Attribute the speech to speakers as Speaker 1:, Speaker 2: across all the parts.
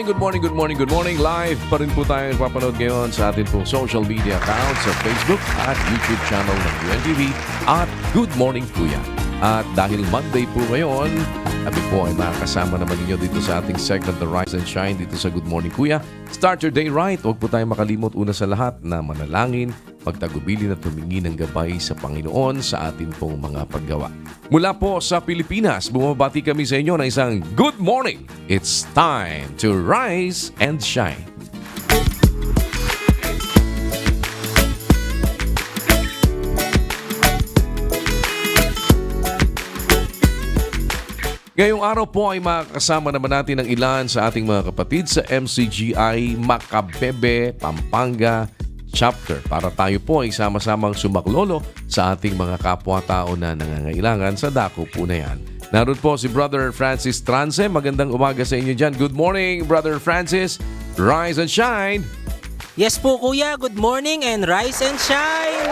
Speaker 1: morning, good morning, good morning, good morning. Live pa rin po tayo nagpapanood ngayon sa ating pong social media accounts sa Facebook at YouTube channel ng UNTV at Good Morning Kuya. At dahil Monday po ngayon, kami po ay makakasama naman ninyo dito sa ating segment The Rise and Shine dito sa Good Morning Kuya. Start your day right. Huwag po tayong makalimot una sa lahat na manalangin, magtagubilin at humingi ng gabay sa Panginoon sa ating pong mga paggawa. Mula po sa Pilipinas, bumabati kami sa inyo ng isang good morning. It's time to rise and shine. Ngayong araw po ay makakasama naman natin ang ilan sa ating mga kapatid sa MCGI Macabebe, Pampanga Chapter para tayo po ay sama-samang sumaklolo sa ating mga kapwa-tao na nangangailangan sa dako po na yan. Naroon po si Brother Francis Trance. Magandang umaga sa inyo dyan. Good morning, Brother Francis. Rise and shine.
Speaker 2: Yes po kuya, good morning and rise and shine!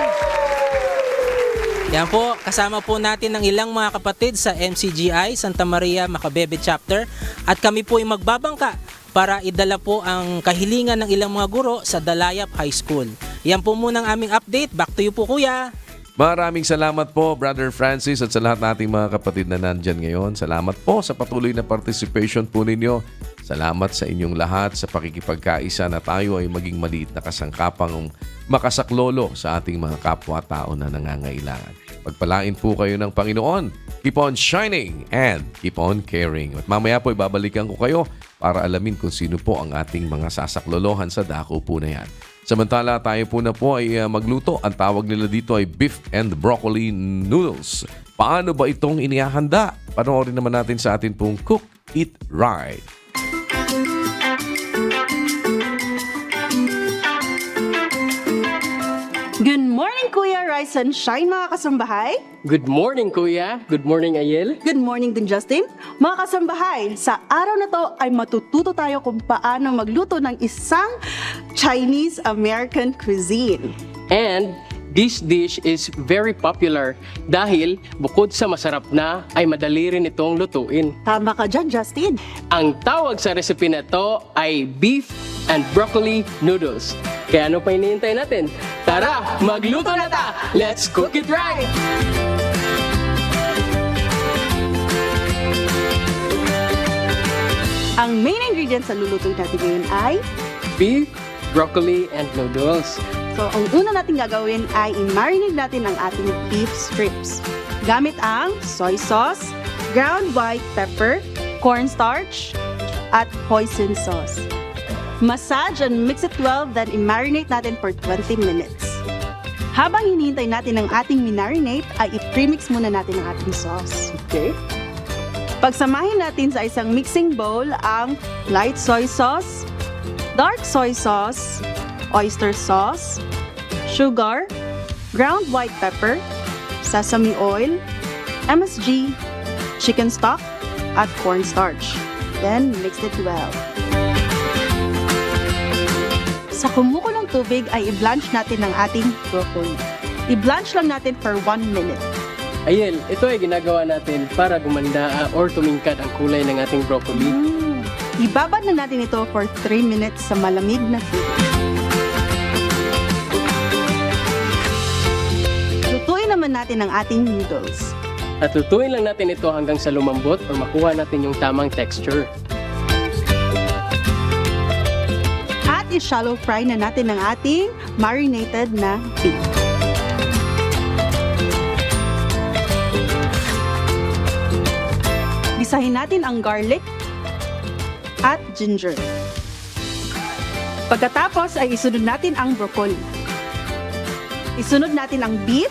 Speaker 2: Yan po, kasama po natin ang ilang mga kapatid sa MCGI Santa Maria Macabebe Chapter at kami po ay magbabangka para idala po ang kahilingan ng ilang mga guro sa Dalayap High School. Yan po muna ang aming update. Back to you po kuya.
Speaker 1: Maraming salamat po, Brother Francis, at sa lahat nating mga kapatid na nandyan ngayon. Salamat po sa patuloy na participation po ninyo. Salamat sa inyong lahat sa pakikipagkaisa na tayo ay maging maliit na kasangkapang makasaklolo sa ating mga kapwa-tao na nangangailangan. Pagpalain po kayo ng Panginoon. Keep on shining and keep on caring. At mamaya po ibabalikan ko kayo para alamin kung sino po ang ating mga sasaklolohan sa dako po na yan. Samantala tayo po na po ay magluto. Ang tawag nila dito ay beef and broccoli noodles. Paano ba itong inihahanda? Panoorin naman natin sa atin pong Cook It Right.
Speaker 3: Good morning, Kuya Rise and Shine, mga kasambahay.
Speaker 4: Good morning, Kuya. Good morning, Ayel.
Speaker 3: Good morning din, Justin. Mga kasambahay, sa araw na to ay matututo tayo kung paano magluto ng isang Chinese-American cuisine.
Speaker 4: And this dish is very popular dahil bukod sa masarap na, ay madali rin itong lutuin.
Speaker 3: Tama ka dyan, Justin.
Speaker 4: Ang tawag sa recipe na to ay beef and broccoli noodles. Kaya ano pa hinihintay natin? Tara, magluto na ta! Let's cook it right!
Speaker 3: Ang main ingredients sa lulutuin natin ngayon ay,
Speaker 4: Beef, broccoli, and noodles.
Speaker 3: so ang una natin gagawin ay i-marinate natin ang ating beef strips. Gamit ang soy sauce, ground white pepper, cornstarch, at hoisin sauce. Massage and mix it well, then i-marinate natin for 20 minutes. Habang hinihintay natin ang ating minarinate, ay i-premix muna natin ang ating sauce.
Speaker 4: Okay?
Speaker 3: Pagsamahin natin sa isang mixing bowl ang light soy sauce, dark soy sauce, oyster sauce, sugar, ground white pepper, sesame oil, MSG, chicken stock, at cornstarch. Then mix it well. Sa kumukulong tubig ay i-blanch natin ang ating broccoli. I-blanch lang natin for 1 minute.
Speaker 4: Ayel, ito ay ginagawa natin para gumanda or tumingkad ang kulay ng ating broccoli.
Speaker 3: Ibabad na natin ito for 3 minutes sa malamig na tubig. Lutuin naman natin ang ating noodles.
Speaker 4: At lutuin lang natin ito hanggang sa lumambot or makuha natin yung tamang texture.
Speaker 3: At i-shallow fry na natin ang ating marinated na beef. Gisahin natin ang garlic at ginger. Pagkatapos ay isunod natin ang broccoli. Isunod natin ang beef,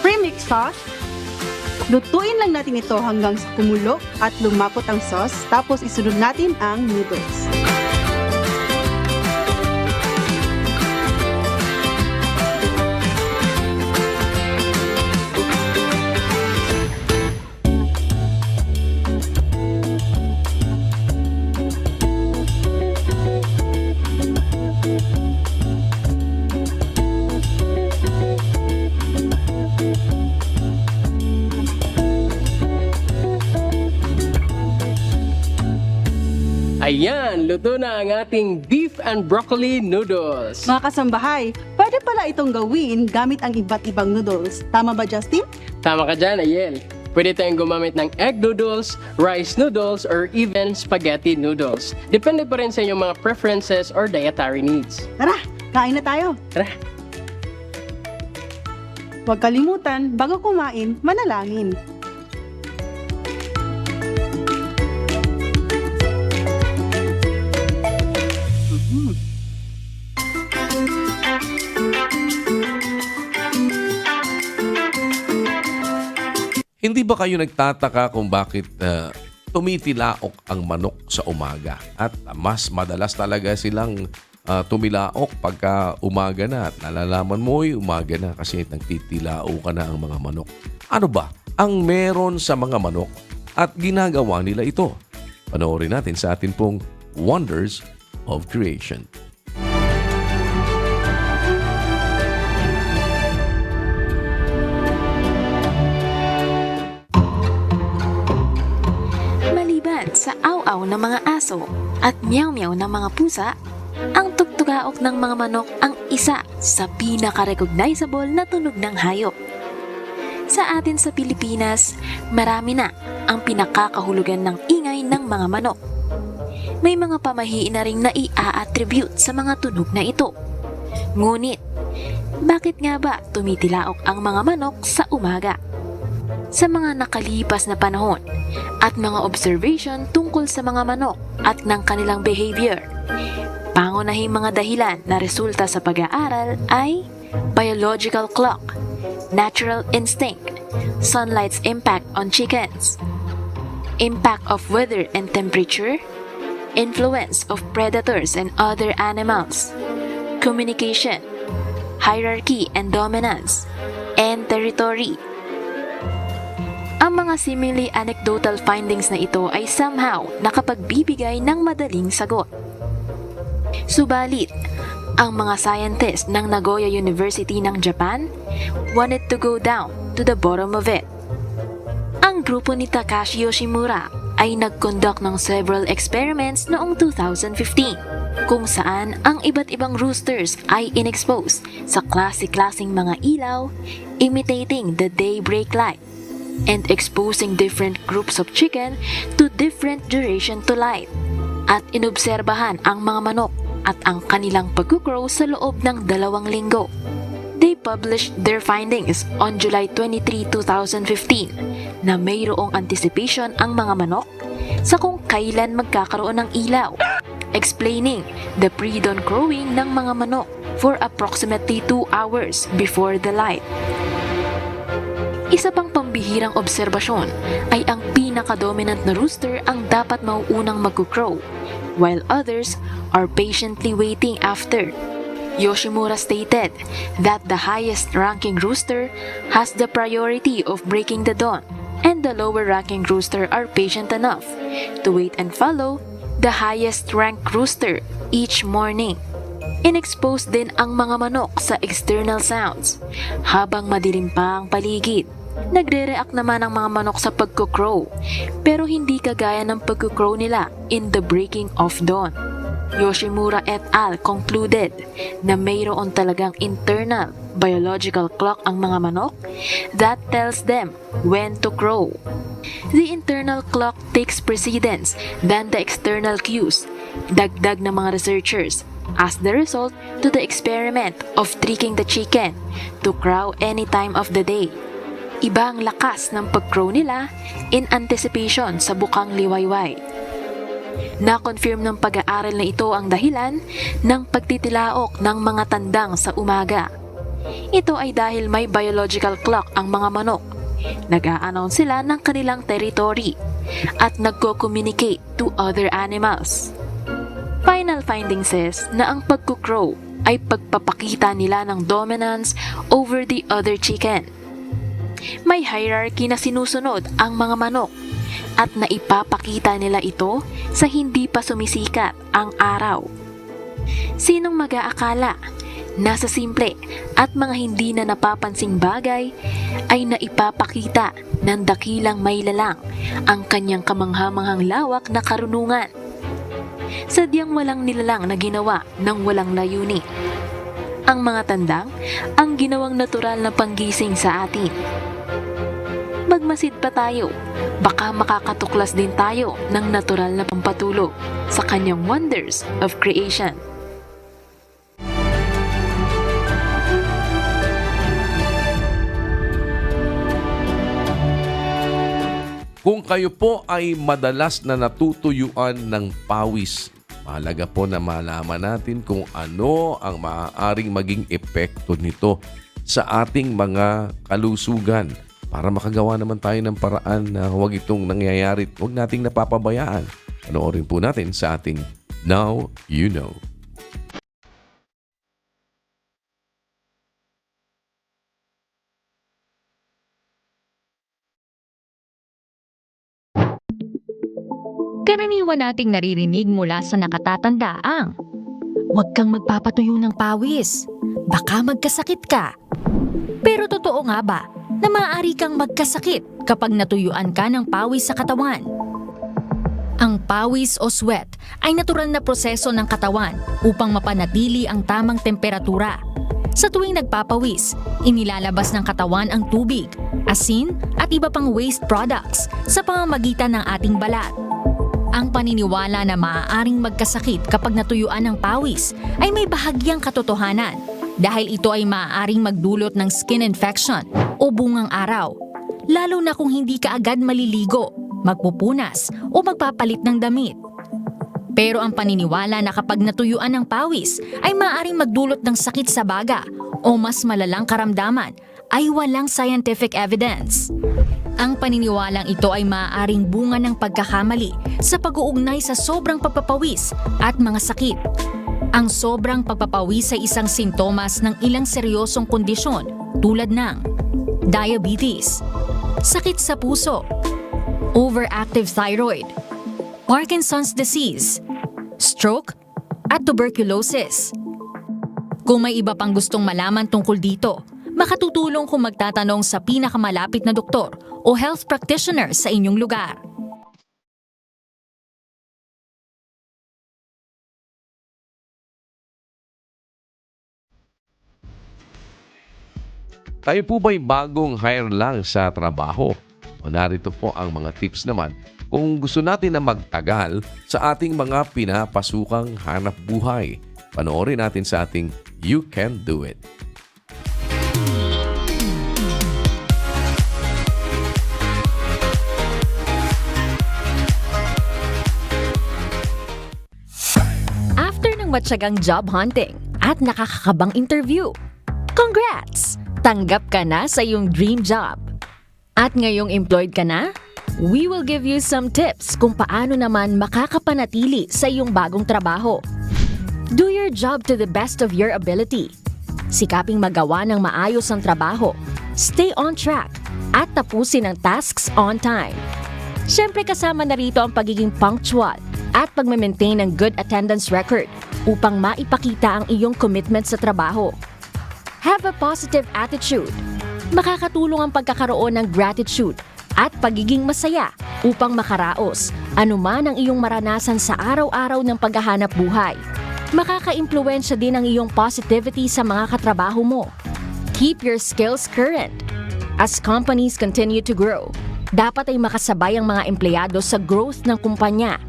Speaker 3: premix sauce. Lutuin lang natin ito hanggang sa kumulo at lumapot ang sauce. Tapos isunod natin ang noodles.
Speaker 4: Ayan, luto na ang ating beef and broccoli noodles.
Speaker 3: Mga kasambahay, pwede pala itong gawin gamit ang iba't ibang noodles. Tama ba, Justin?
Speaker 4: Tama ka dyan, Ayel. Pwede tayong gumamit ng egg noodles, rice noodles, or even spaghetti noodles. Depende pa rin sa inyong mga preferences or dietary needs.
Speaker 3: Tara, kain na tayo.
Speaker 4: Tara!
Speaker 3: Huwag kalimutan, bago kumain, manalangin.
Speaker 1: Hindi ba kayo nagtataka kung bakit tumitilaok ang manok sa umaga? At mas madalas talaga silang tumilaok pagka umaga na. At nalalaman mo umaga na kasi nagtitilao ka na ang mga manok. Ano ba ang meron sa mga manok at ginagawa nila ito? Panoorin natin sa atin pong Wonders of Creation.
Speaker 5: Maliban sa aw-aw ng mga aso at meow-meow ng mga pusa, ang tugtugaok ng mga manok ang isa sa pinaka-recognizable na tunog ng hayop. Sa atin sa Pilipinas, marami na ang pinakakahulugan ng ingay ng mga manok. May mga pamahiin na ring naia-attribute sa mga tunog na ito. Ngunit, bakit nga ba tumitilaok ang mga manok sa umaga? Sa mga nakalipas na panahon at mga observation tungkol sa mga manok at ng kanilang behavior, pangunahing mga dahilan na resulta sa pag-aaral ay biological clock, natural instinct, sunlight's impact on chickens, impact of weather and temperature, influence of predators and other animals, communication, hierarchy and dominance, and territory. Ang mga seemingly anecdotal findings na ito ay somehow nakapagbibigay ng madaling sagot. Subalit, ang mga scientists ng Nagoya University ng Japan wanted to go down to the bottom of it. Ang grupo ni Takashi Yoshimura ay nag-conduct ng several experiments noong 2015 kung saan ang iba't ibang roosters ay inexpose sa klase-klaseng mga ilaw, imitating the daybreak light, and exposing different groups of chicken to different duration to light, at inobserbahan ang mga manok at ang kanilang pag-crow sa loob ng 2 linggo. They published their findings on July 23, 2015 na mayroong anticipation ang mga manok sa kung kailan magkakaroon ng ilaw, explaining the pre-dawn crowing ng mga manok for approximately 2 hours before the light. Isa pang pambihirang obserbasyon ay ang pinaka-dominant na rooster ang dapat mauunang mag-crow, while others are patiently waiting after. Yoshimura stated that the highest-ranking rooster has the priority of breaking the dawn, and the lower-ranking rooster are patient enough to wait and follow the highest-ranked rooster each morning. Inexposed din ang mga manok sa external sounds habang madilim pa ang paligid. Nagre-react naman ang mga manok sa pagkukrow, pero hindi kagaya ng pagkukrow nila in the breaking of dawn. Yoshimura et al. Concluded na mayroon talagang internal biological clock ang mga manok that tells them when to crow. The internal clock takes precedence than the external cues, dagdag ng mga researchers, as the result to the experiment of tricking the chicken to crow any time of the day. Iba ang lakas ng pag-crow nila in anticipation sa bukang liwayway. Na-confirm ng pag-aaral na ito ang dahilan ng pagtitilaok ng mga tandang sa umaga. Ito ay dahil may biological clock ang mga manok. Nag-a-announce sila ng kanilang territory at nagko-communicate to other animals. Final finding says na ang pagkukrow ay pagpapakita nila ng dominance over the other chicken. May hierarchy na sinusunod ang mga manok at naipapakita nila ito sa hindi pa sumisikat ang araw. Sinong mag-aakala na sa simple at mga hindi na napapansing bagay ay naipapakita ng dakilang may lalang ang kanyang kamanghamanghang lawak na karunungan. sadyang walang nilalang na ginawa ng walang layunin. Ang mga tandang, ang ginawang natural na panggising sa atin. Magmasid pa tayo, baka makakatuklas din tayo ng natural na pampatulog sa kanyang wonders of creation.
Speaker 1: Kung kayo po ay madalas na natutuyuan ng pawis, mahalaga po na malaman natin kung ano ang maaaring maging epekto nito sa ating mga kalusugan para makagawa naman tayo ng paraan na huwag itong nangyayari at huwag nating napapabayaan. Panoorin po natin sa ating Now You Know.
Speaker 6: Karaniwan nating naririnig mula sa nakatatanda ang huwag kang magpapatuyo ng pawis, baka magkasakit ka. Pero totoo nga ba na maaari kang magkasakit kapag natuyuan ka ng pawis sa katawan? Ang pawis o sweat ay natural na proseso ng katawan upang mapanatili ang tamang temperatura. Sa tuwing nagpapawis, inilalabas ng katawan ang tubig, asin at iba pang waste products sa pamamagitan ng ating balat. Ang paniniwala na maaaring magkasakit kapag natuyuan ng pawis ay may bahagyang katotohanan dahil ito ay maaaring magdulot ng skin infection o bungang araw, lalo na kung hindi ka agad maliligo, magpupunas o magpapalit ng damit. Pero ang paniniwala na kapag natuyuan ng pawis ay maaaring magdulot ng sakit sa baga o mas malalang karamdaman ay walang scientific evidence. Ang paniniwalang ito ay maaaring bunga ng pagkakamali sa pag-uugnay sa sobrang pagpapawis at mga sakit. Ang sobrang pagpapawis ay isang sintomas ng ilang seryosong kondisyon tulad ng diabetes, sakit sa puso, overactive thyroid, Parkinson's disease, stroke, at tuberculosis. Kung may iba pang gustong malaman tungkol dito, makatutulong kung magtatanong sa pinakamalapit na doktor o health practitioner sa inyong lugar.
Speaker 1: Tayo po ba'y bagong hire lang sa trabaho? O narito po ang mga tips naman kung gusto natin na magtagal sa ating mga pinapasukang hanap buhay. Panoorin natin sa ating You Can Do It.
Speaker 6: After ng matyagang job hunting at nakakakabang interview, congrats! Tanggap ka na sa iyong dream job. At ngayong employed ka na, we will give you some tips kung paano naman makakapanatili sa iyong bagong trabaho. Do your job to the best of your ability. Sikaping magawa ng maayos ang trabaho, stay on track, at tapusin ang tasks on time. Siyempre kasama na rito ang pagiging punctual at pag-maintain ng good attendance record upang maipakita ang iyong commitment sa trabaho. Have a positive attitude. Makakatulong ang pagkakaroon ng gratitude at pagiging masaya upang makaraos anuman ang iyong maranasan sa araw-araw ng paghahanap buhay. Makaka-impluwensya din ang iyong positivity sa mga katrabaho mo. Keep your skills current. As companies continue to grow, dapat ay makasabay ang mga empleyado sa growth ng kumpanya.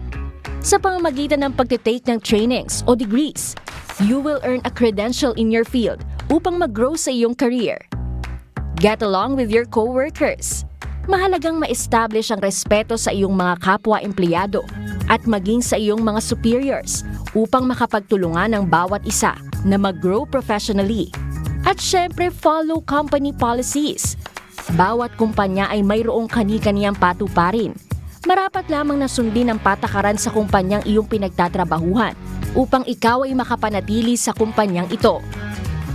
Speaker 6: Sa pamamagitan ng pagtitake ng trainings o degrees, you will earn a credential in your field upang mag-grow sa iyong career. Get along with your co-workers. Mahalagang ma-establish ang respeto sa iyong mga kapwa-empleyado at maging sa iyong mga superiors upang makapagtulungan ang bawat isa na mag-grow professionally. At syempre, follow company policies. Bawat kumpanya ay mayroong kani-kaniyang patuparin. Marapat lamang na sundin ang patakaran sa kumpanyang iyong pinagtatrabahuhan upang ikaw ay makapanatili sa kumpanyang ito.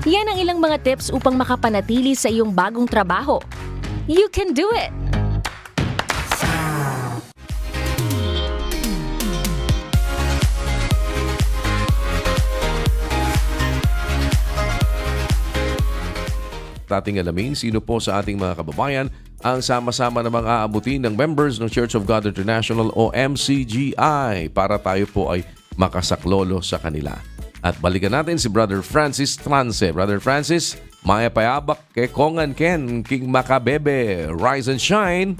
Speaker 6: Yan ang ilang mga tips upang makapanatili sa iyong bagong trabaho. You can do it!
Speaker 1: Ating alamin sino po sa ating mga kababayan ang sama-sama namang aabutin ng members ng Church of God International o MCGI para tayo po ay makasaklolo sa kanila. At balikan natin si Brother Francis Trance. Brother Francis, maya payabak kay Kongan Ken, King Makabebe, rise and shine.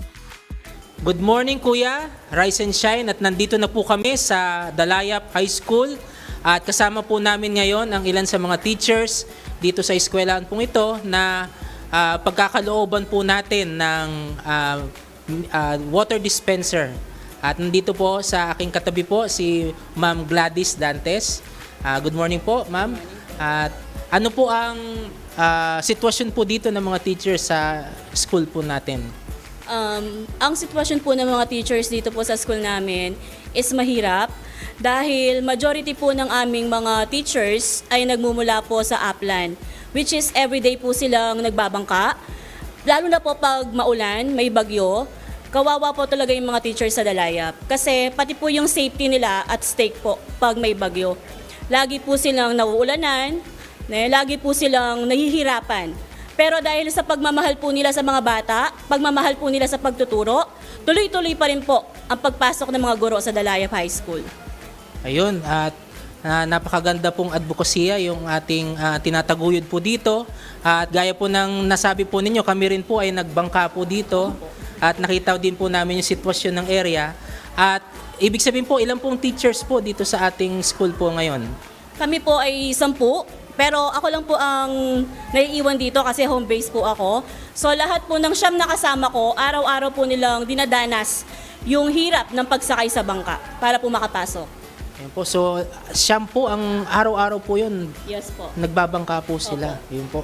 Speaker 2: Good morning Kuya, Rise and Shine, at nandito na po kami sa Dalayap High School at kasama po namin ngayon ang ilan sa mga teachers dito sa eskwelahan pong ito na pagkakalooban po natin ng water dispenser. At nandito po sa aking katabi po si Ma'am Gladys Dantes. Good morning po, Ma'am. At ano po ang sitwasyon po dito ng mga teachers sa school po natin?
Speaker 7: Ang sitwasyon po ng mga teachers dito po sa school namin is mahirap dahil majority po ng aming mga teachers ay nagmumula po sa upland, which is everyday po silang nagbabangka. Lalo na po pag maulan, may bagyo, kawawa po talaga yung mga teachers sa Dalayap. Kasi pati po yung safety nila at stake po pag may bagyo. Lagi po silang nauulanan, lagi po silang nahihirapan. Pero dahil sa pagmamahal po nila sa mga bata, pagmamahal po nila sa pagtuturo, tuloy-tuloy pa rin po ang pagpasok ng mga guro sa Dalayap High School.
Speaker 2: Ayun, at napakaganda pong advokasya yung ating tinataguyod po dito. At gaya po ng nasabi po ninyo, kami rin po ay nagbangka po dito at nakita din po namin yung sitwasyon ng area. At ibig sabihin po, ilan pong teachers po dito sa ating school po ngayon?
Speaker 7: Kami po ay 10. Pero ako lang po ang naiiwan dito kasi home base po ako. So lahat po ng 9 na kasama ko, araw-araw po nilang dinadanas yung hirap ng pagsakay sa bangka para po makapasok.
Speaker 2: Ayun po, so siyam po ang araw-araw po yun.
Speaker 7: Yes po.
Speaker 2: Nagbabangka po sila. Yun po.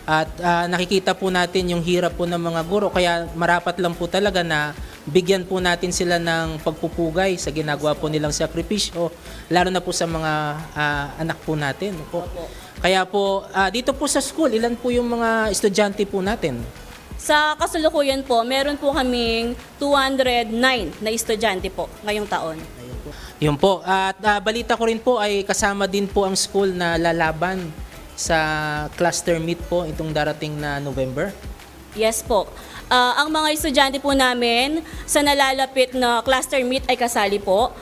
Speaker 2: At nakikita po natin yung hirap po ng mga guro. Kaya marapat lang po talaga na bigyan po natin sila ng pagpupugay sa ginagawa po nilang sakripisyo. Lalo na po sa mga anak po natin. Po. Kaya po, dito po sa school, ilan po yung mga estudyante po natin?
Speaker 7: Sa kasalukuyan po, meron po kaming 209 na estudyante po ngayong taon.
Speaker 2: Yun po. At balita ko rin po ay kasama din po ang school na lalaban sa cluster meet po itong darating na November.
Speaker 7: Yes po. Ang mga estudyante po namin sa nalalapit na cluster meet ay kasali po.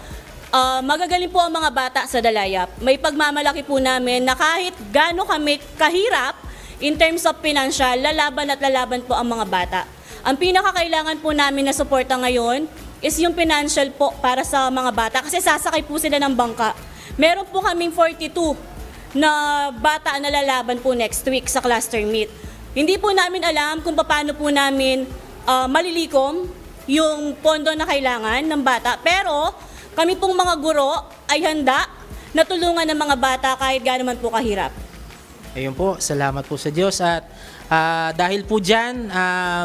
Speaker 7: Magagaling po ang mga bata sa Dalayap. May pagmamalaki po namin na kahit gaano kami kahirap in terms of financial, lalaban at lalaban po ang mga bata. Ang pinakakailangan po namin na suporta ngayon is yung financial po para sa mga bata kasi sasakay po sila ng bangka. Meron po kaming 42 na bata na lalaban po next week sa cluster meet. Hindi po namin alam kung paano po namin malilikom yung pondo na kailangan ng bata, pero kami pong mga guro ay handa na tulungan ng mga bata kahit gaano man po kahirap.
Speaker 2: Ayun po, salamat po sa Diyos. At dahil po dyan,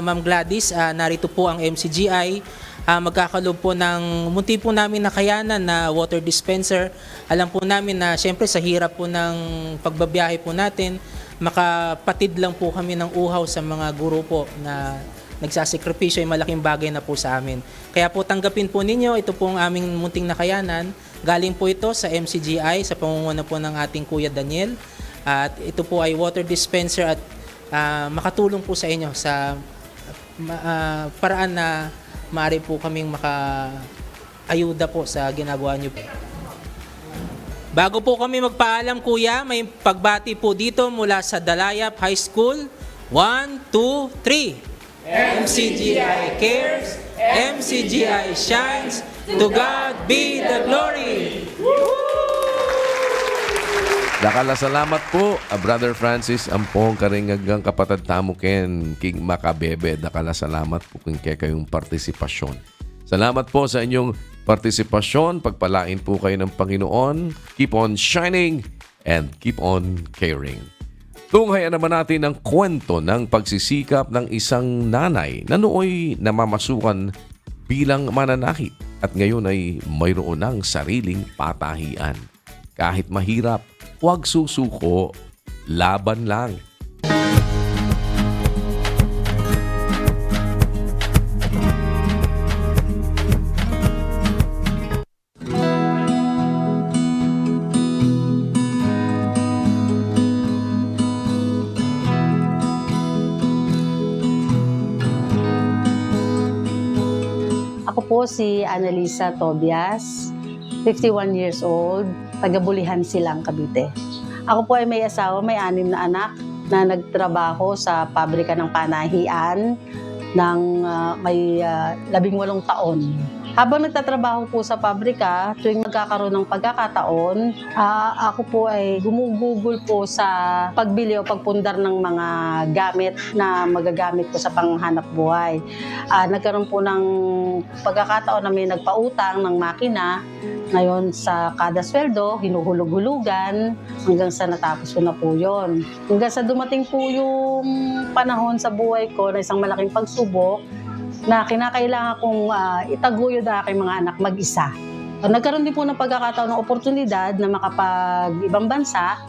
Speaker 2: Ma'am Gladys, narito po ang MCGI. Magkakaloob po ng munti po namin nakayanan na water dispenser. Alam po namin na syempre sa hirap po ng pagbabiyahe po natin, makapatid lang po kami ng uhaw sa mga guro po na nagsasakripisyo ay malaking bagay na po sa amin. Kaya po tanggapin po ninyo, ito po ang aming munting nakayanan. Galing po ito sa MCGI, sa pamumuno po ng ating Kuya Daniel. At ito po ay water dispenser at makatulong po sa inyo sa paraan na maaari po kaming maka-ayuda po sa ginagawa niyo. Bago po kami magpaalam, Kuya, may pagbati po dito mula sa Dalayap High School. 1, 2, 3. MCGI cares, MCGI shines, to God be the glory!
Speaker 1: Salamat po, Brother Francis Ampong karingagang kapatid tamo ken King Makabebe. Salamat po kung kayong partisipasyon. Salamat po sa inyong partisipasyon. Pagpalain po kayo ng Panginoon. Keep on shining and keep on caring. Tunghayan naman natin ang kwento ng pagsisikap ng isang nanay na nooy namamasukan bilang mananahi at ngayon ay mayroon ng sariling patahian. Kahit mahirap, huwag susuko, laban lang.
Speaker 8: Ako po si Annalisa Tobias. 51 years old, taga-Bulihan Silang, Cavite. Ako po ay may asawa, may 6 na anak na nagtrabaho sa pabrika ng panahian ng may 18 taon. Habang nagtatrabaho po sa pabrika, tuwing magkakaroon ng pagkakataon, ako po ay gumugugol po sa pagbili o pagpundar ng mga gamit na magagamit ko sa panghanap buhay. Nagkaroon po ng pagkakataon na may nagpautang ng makina. Ngayon sa kada sweldo, hinuhulog-hulugan hanggang sa natapos ko na po yun. Hanggang sa dumating po yung panahon sa buhay ko na isang malaking pagsubok, na kinakailangan kong itaguyod ang aking mga anak mag-isa. Nagkaroon din po ng pagkakataon ng oportunidad na makapag-ibang bansa.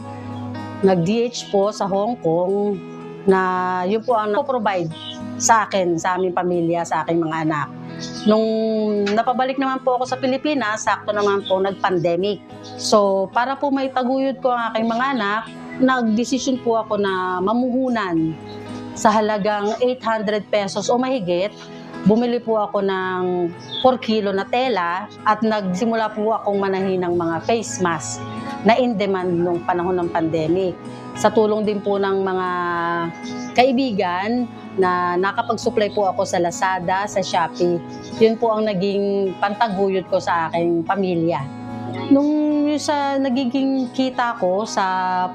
Speaker 8: Nag-DH po sa Hong Kong na yun po ang provide sa akin, sa aming pamilya, sa aking mga anak. Nung napabalik naman po ako sa Pilipinas, sakto naman po nag-pandemic. So para po maitaguyod ko ang aking mga anak, nag-decision po ako na mamuhunan sa halagang 800 pesos o mahigit. Bumili po ako ng 4 kilo na tela at nagsimula po akong manahin ng mga face mask na in demand nung panahon ng pandemic. Sa tulong din po ng mga kaibigan na nakapag-supply po ako sa Lazada, sa Shopee. Yun po ang naging pantaguyod ko sa aking pamilya. Nung sa nagiging kita ko sa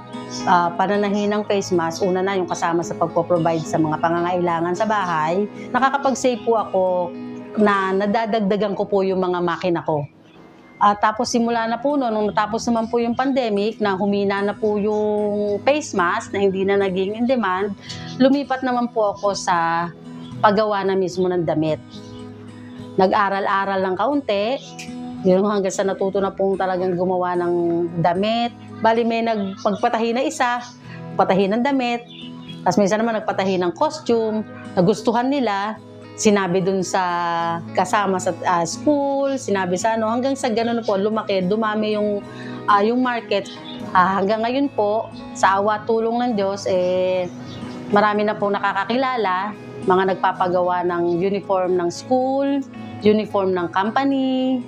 Speaker 8: pananahin ng face mask, una na yung kasama sa pagpo-provide sa mga pangangailangan sa bahay, nakakapag-save po ako na nadadagdagan ko po yung mga makina ko. Tapos simula na po nung natapos naman po yung pandemic, na humina na po yung face mask, na hindi na naging in demand, lumipat naman po ako sa paggawa na mismo ng damit. Nag-aral-aral ng kaunti, yun hanggang sa natuto na pong talagang gumawa ng damit. Bali may nagpagpatahi na isa, patahi ng damit, tapos minsan naman nagpatahi ng costume, nagustuhan nila, sinabi dun sa kasama sa school, sinabi sa hanggang sa ganun po, lumaki, dumami yung market. Hanggang ngayon po, sa awa tulong ng Diyos, marami na po nakakakilala, mga nagpapagawa ng uniform ng school, uniform ng company,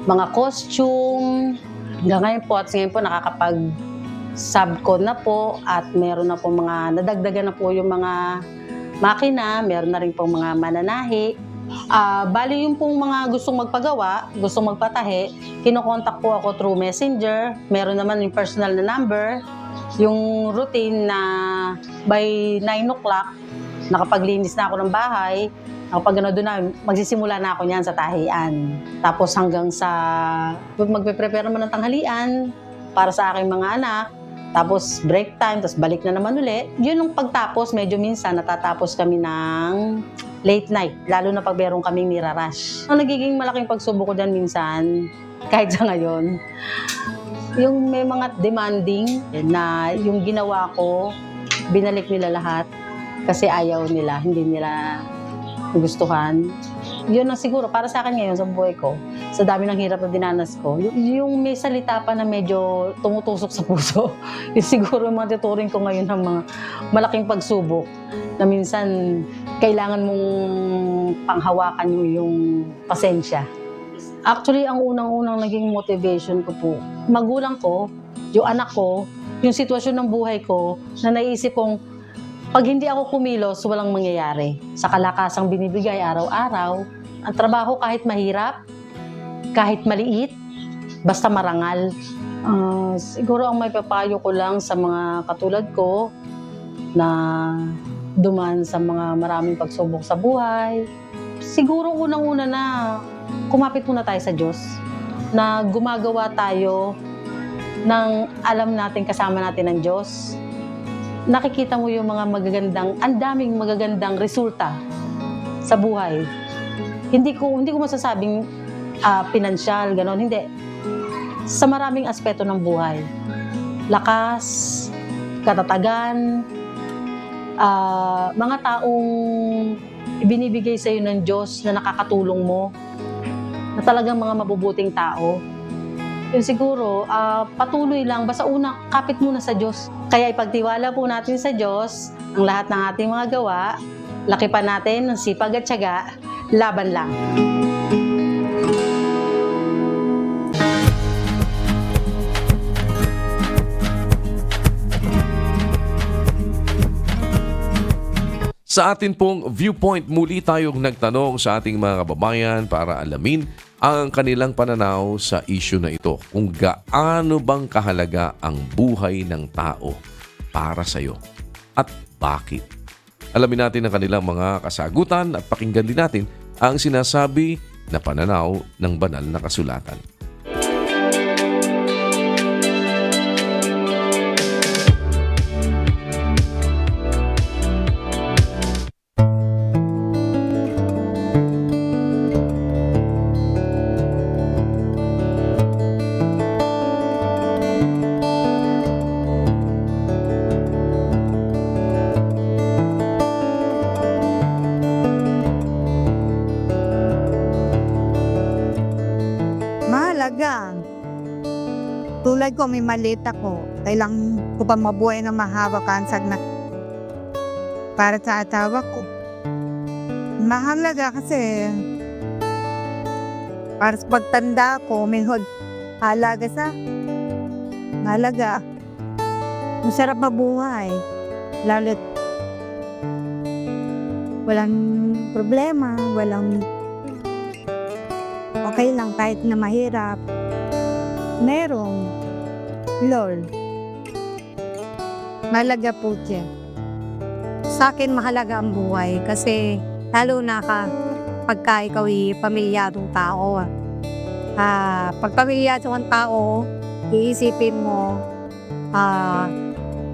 Speaker 8: mga costume. Hanggang ngayon po, at ngayon po nakakapag-subcon na po at meron na po mga, nadagdagan na po yung mga makina, meron na rin po mga mananahi. Bali yung pong mga gustong magpagawa, gustong magpatahi, kinokontak po ako through messenger. Meron naman yung personal na number, yung routine na by 9 o'clock, nakapaglinis na ako ng bahay. Kapag doon na, magsisimula na ako niyan sa tahian. Tapos hanggang sa magpe-prepare naman ng tanghalian para sa aking mga anak. Tapos break time, tapos balik na naman ulit. Yun yung pagtapos, medyo minsan natatapos kami ng late night. Lalo na pag meron kaming nirarush. Ang nagiging malaking pagsubok ko dyan minsan, kahit sa ngayon, yung may mga demanding na yung ginawa ko, binalik nila lahat kasi ayaw nila, hindi nila gustuhan. Yun ang siguro para sa akin ngayon sa buhay ko, sa dami ng hirap na dinanas ko, yung may salita pa na medyo tumutusok sa puso. Yung siguro yung mga tuturing ko ngayon ng mga malaking pagsubok na minsan kailangan mong panghawakan yung pasensya. Actually, ang unang-unang naging motivation ko po, magulang ko, yung anak ko, yung sitwasyon ng buhay ko na naisip kong pag hindi ako kumilos, walang mangyayari. Sa kalakasang binibigay araw-araw, ang trabaho kahit mahirap, kahit maliit, basta marangal. Siguro ang may papayo ko lang sa mga katulad ko na duman sa mga maraming pagsubok sa buhay, siguro unang-una na kumapit muna tayo sa Diyos, na gumagawa tayo ng alam natin, kasama natin ng Diyos. Nakikita mo yung mga magagandang, ang daming magagandang resulta sa buhay. Hindi ko masasabing pinansyal, gano'n, hindi. Sa maraming aspeto ng buhay. Lakas, katatagan, mga taong ibinibigay sa iyo ng Diyos na nakakatulong mo, na talagang mga mabubuting tao. Yun siguro, patuloy lang, basta una, kapit muna sa Diyos. Kaya ipagtiwala po natin sa Diyos ang lahat ng ating mga gawa, lakipan natin ng sipag at tiyaga, laban lang.
Speaker 1: Sa atin pong viewpoint, muli tayong nagtanong sa ating mga kababayan para alamin ang kanilang pananaw sa issue na ito. Kung gaano bang kahalaga ang buhay ng tao para sa iyo at bakit. Alamin natin ang kanilang mga kasagutan at pakinggan din natin ang sinasabi na pananaw ng banal na kasulatan.
Speaker 9: Mahalaga. Tulad ko, may maliit ako. Kailangan ko pa mabuhay ng mahaba kansag na para sa asawa ko. Mahalaga kasi para sa pagtanda ko, may halaga sa mahalaga. Masarap mabuhay. Lalo't walang problema, walang okay lang kahit na mahirap. Merong Lord. Mahalaga po siya. Sa akin mahalaga ang buhay kasi lalo na pagka ikaw ay pamilyadong tao. Pag pamilyadong tao, iisipin mo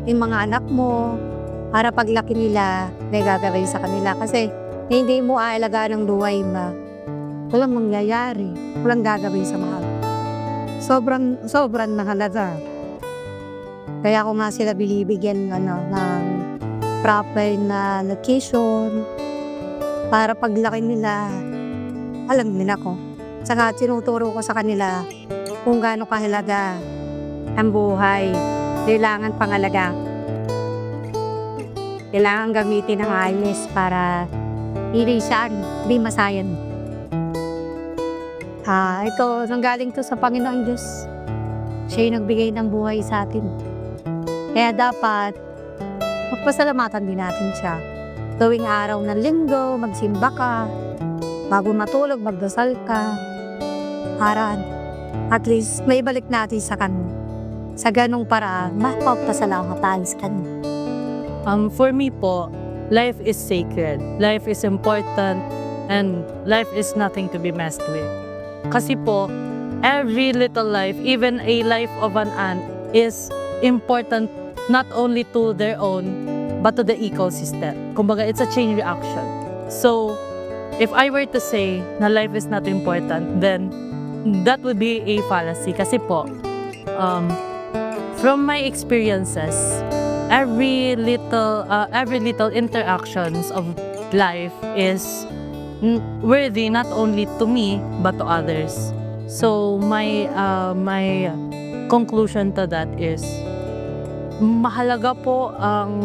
Speaker 9: yung mga anak mo para paglaki nila may gagawin sa kanila kasi hindi mo aalagaan ng buhay ba. Walang mangyayari. Walang gagawin sa mahal. Sobrang mahalaga. Kaya ako nga sila binibigyan ng proper na location para paglaki nila, alam nila ko. Saka tinuturo ko sa kanila kung gaano kahalaga ang buhay. Kailangan pangalaga. Kailangan gamitin ng ayos para hindi masayan. Ito, nanggaling to sa Panginoon Diyos. Siya yung nagbigay ng buhay sa atin. Kaya dapat, magpasalamatan din natin siya. Tuwing araw ng linggo, magsimba ka. Bago matulog, magdasal ka. Para at least, may balik natin sa kanya. Sa ganong paraan, mapagpasalamat tayo sa kanya.
Speaker 10: For me po, life is sacred. Life is important and life is nothing to be messed with. Kasi po, every little life, even a life of an ant, is important not only to their own, but to the ecosystem. Kumbaga, it's a chain reaction. So, if I were to say na life is not important, then that would be a fallacy. Kasi po, from my experiences, every little interactions of life is worthy not only to me but to others. So my conclusion to that is mahalaga po ang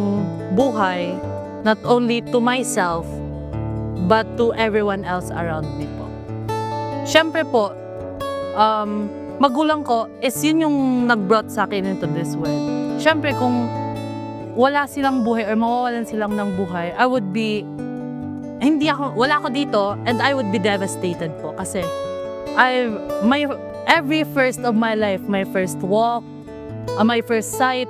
Speaker 10: buhay not only to myself but to everyone else around me po. Siyempre po, magulang ko is yun yung nag-brought sa akin into this world. Siyempre kung wala silang buhay or mawawalan silang ng buhay, wala ako dito and I would be devastated po kasi every first of my life, my first walk, my first sight,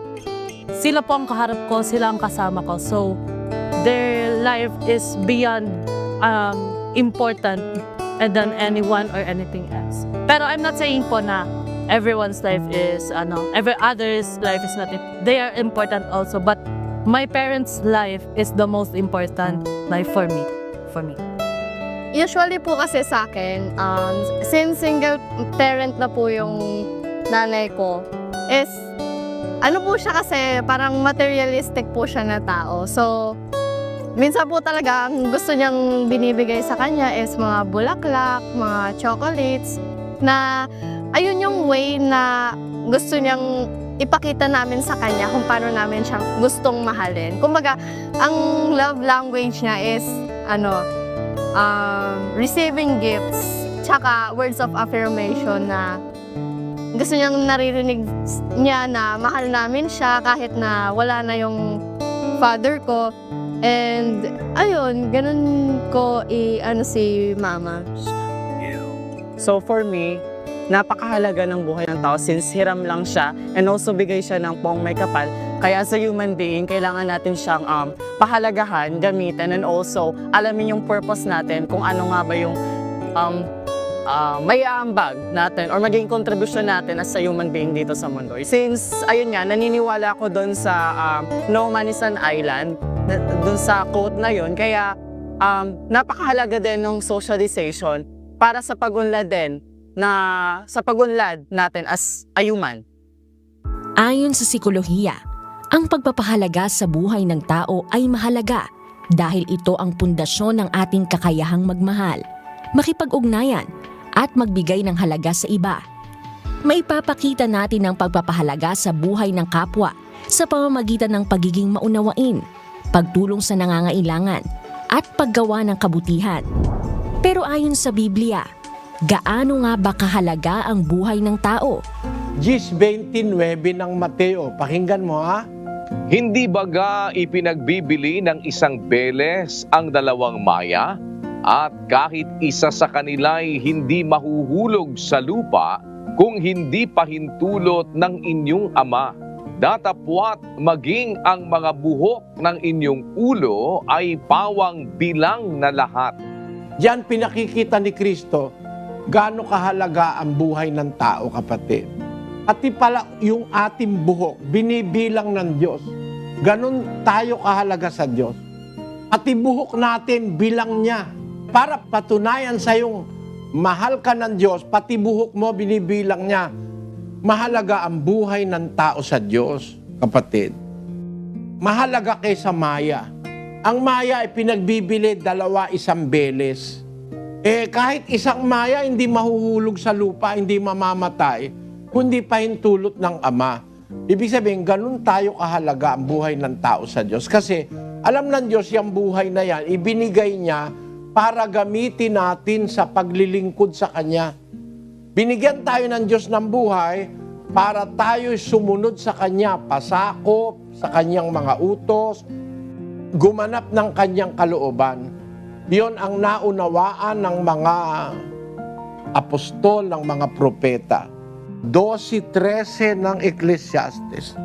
Speaker 10: sila po ang kaharap ko, sila ang kasama ko. So, their life is beyond important than anyone or anything else. Pero I'm not saying po na everyone's life is, every other's life is not, they are important also, but my parents' life is the most important life for me.
Speaker 11: Usually po kasi sa akin, since single parent na po yung nanay ko, is po siya kasi parang materialistic po siya na tao. So, minsan po talaga ang gusto niyang binibigay sa kanya is mga bulaklak, mga chocolates, na ayun yung way na gusto niyang ipakita namin sa kanya kung paano namin siya gustong mahalin. Kumbaga, ang love language niya is receiving gifts, tsaka words of affirmation na gusto niyang naririnig niya na mahal namin siya kahit na wala na yung father ko. And ayun, ganun ko i-ano si mama.
Speaker 10: So for me, napakahalaga ng buhay ng tao since hiram lang siya and also bigay siya ng pong may kapal. Kaya sa human being, kailangan natin siyang pahalagahan, gamitin, and also alamin yung purpose natin kung ano nga ba yung may aambag natin or maging contribution natin as a human being dito sa mundo. Since, ayun nga, naniniwala ko doon sa No Man is an Island, doon sa quote na yun, kaya napakahalaga din ng socialization para sa pagunlad din sa pagunlad natin as a human.
Speaker 6: Ayon sa psikolohiya, ang pagpapahalaga sa buhay ng tao ay mahalaga dahil ito ang pundasyon ng ating kakayahang magmahal, makipag-ugnayan, at magbigay ng halaga sa iba. Maipapakita natin ang pagpapahalaga sa buhay ng kapwa sa pamamagitan ng pagiging maunawain, pagtulong sa nangangailangan, at paggawa ng kabutihan. Pero ayon sa Biblia, gaano nga ba kahalaga ang buhay ng tao?
Speaker 12: 10:29 ng Mateo. Pakinggan mo ha.
Speaker 1: Hindi baga ipinagbibili ng isang beles ang dalawang maya? At kahit isa sa kanila'y hindi mahuhulog sa lupa kung hindi pahintulot ng inyong ama. Datapwat maging ang mga buhok ng inyong ulo ay pawang bilang na lahat.
Speaker 12: Diyan pinakikita ni Kristo gaano kahalaga ang buhay ng tao, kapatid. Pati pala yung ating buhok, binibilang ng Diyos. Ganon tayo kahalaga sa Diyos. Pati buhok natin, bilang niya. Para patunayan sa yung mahal ka ng Diyos, pati buhok mo binibilang niya. Mahalaga ang buhay ng tao sa Diyos, kapatid. Mahalaga kaysa maya. Ang maya ay pinagbibili 2 isang beles. Kahit isang maya hindi mahuhulog sa lupa, hindi mamamatay, kundi pahintulot ng Ama. Ibig sabihin, ganun tayo kahalaga ang buhay ng tao sa Diyos. Kasi alam ng Diyos yung buhay na yan, ibinigay niya para gamitin natin sa paglilingkod sa Kanya. Binigyan tayo ng Diyos ng buhay para tayo sumunod sa Kanya, pasakop sa Kanyang mga utos, gumanap ng Kanyang kalooban. Iyon ang naunawaan ng mga apostol, ng mga propeta. 12:13 ng Ecclesiastes.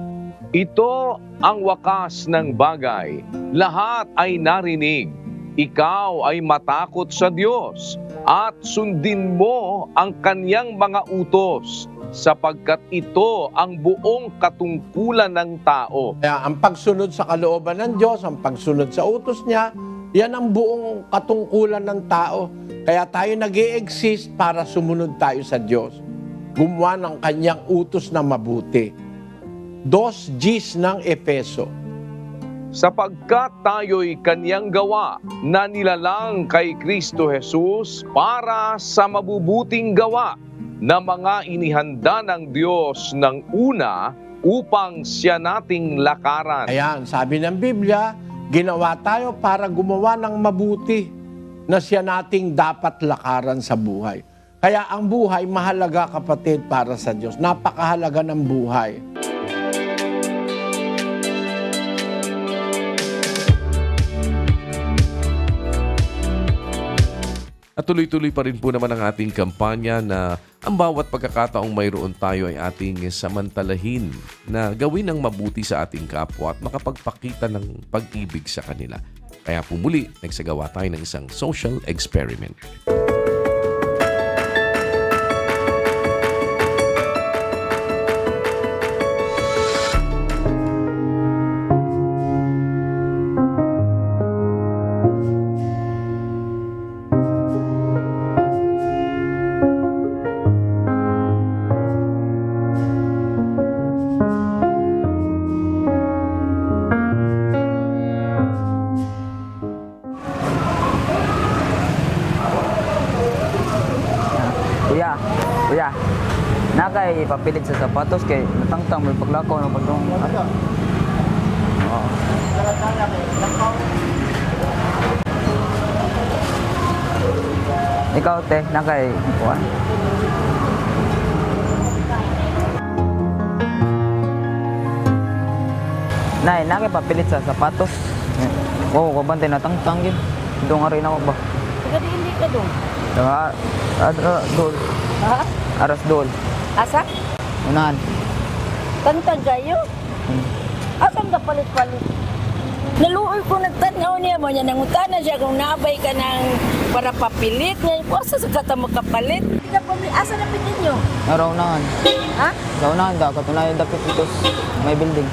Speaker 1: Ito ang wakas ng bagay. Lahat ay narinig. Ikaw ay matakot sa Diyos at sundin mo ang Kanyang mga utos sapagkat ito ang buong katungkulan ng tao.
Speaker 12: Kaya ang pagsunod sa kalooban ng Diyos, ang pagsunod sa utos niya, yan ang buong katungkulan ng tao. Kaya tayo nag-i-exist para sumunod tayo sa Diyos. Gumawa ng Kanyang utos na mabuti. 2:10 ng Efeso.
Speaker 1: Sapagkat tayo'y Kanyang gawa na nilalang kay Kristo Jesus para sa mabubuting gawa na mga inihanda ng Diyos ng una upang siya nating lakaran.
Speaker 12: Ayan, sabi ng Biblia, ginawa tayo para gumawa ng mabuti na siya nating dapat lakaran sa buhay. Kaya ang buhay mahalaga, kapatid, para sa Diyos. Napakahalaga ng buhay.
Speaker 1: At tuloy-tuloy pa rin po naman ang ating kampanya na ang bawat pagkakataong mayroon tayo ay ating samantalahin na gawin ang mabuti sa ating kapwa at makapagpakita ng pag-ibig sa kanila. Kaya po muli, nagsagawa tayo ng isang social experiment.
Speaker 13: Kuya, nakay ipapilit sa sapatos kay natangtang may paglakaw na patong. Oo. Ikaw te, nakay kuan. Nay, nakay papilit sa sapatos. Oo, kabantay na tangtang yun. Doon nga rin ako ba?
Speaker 9: Taga hindi ka doon.
Speaker 13: Dol.
Speaker 9: Ha?
Speaker 13: Aras dol.
Speaker 9: Asa?
Speaker 13: Unahan.
Speaker 9: Tantag kayo? Asan ka palit-palit? Naluoy ko nagtanaw niya mo niya, nangutana siya kung naabay ka ng para papilit niya. Asa sa kata makapalit? Hindi ka pamili. Asa na pitin nyo?
Speaker 13: Araw unahan.
Speaker 9: Ha?
Speaker 13: Sa unahan da, katunayan dapit ito may building.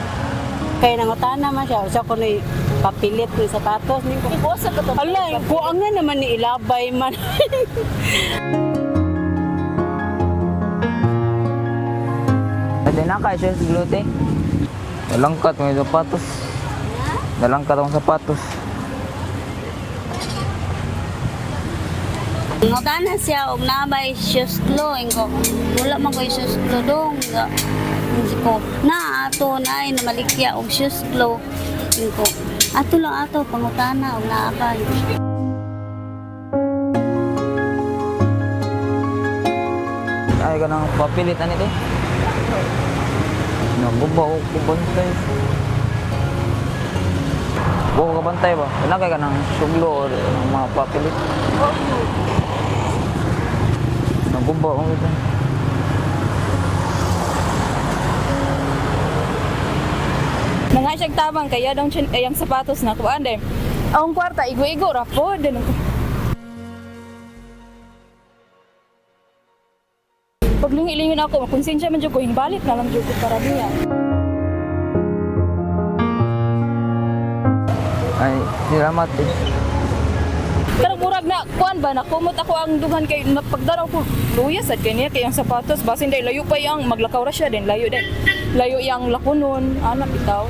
Speaker 8: Kaya nangutana man siya, siya ko na papilit ng sapatos.
Speaker 9: Asa ka to?
Speaker 8: Ala, kuang na naman ni ilabay man.
Speaker 13: Pwede na kayo siya sa glute. Nalangkat may sapatos. Nalangkat akong sapatos.
Speaker 8: Nangutana siya, og nabay syustlo. Ko, wala man ko syustlo dong. Hindi ko, na ato na ay namalikya og syustlo. Ko, ato lang ato, pangutana og naabay.
Speaker 13: Ay ka nang papilitan ito. Nagubaw ko bantay. Buko ka bantay ba? Nagay ka ng suglo o ng mga papilit. Nagubaw ko ito.
Speaker 11: Nangasag tabang kaya daw yung sapatos na kuan din. Ang kwarta igo-igo ra po din. Pag lingi-lingin ako, konsensya man jud ko hingbalit na lang jud ko para niya.
Speaker 13: Ay, salamat eh.
Speaker 11: Pero murag na kuan ba nakumot ako ang dughan kay napagdaraw ko. Luya sad kay niya kay ang sapatos basin day layo pa yang maglakaw ra siya din layo din. Layo yang lakunon ana bitaw.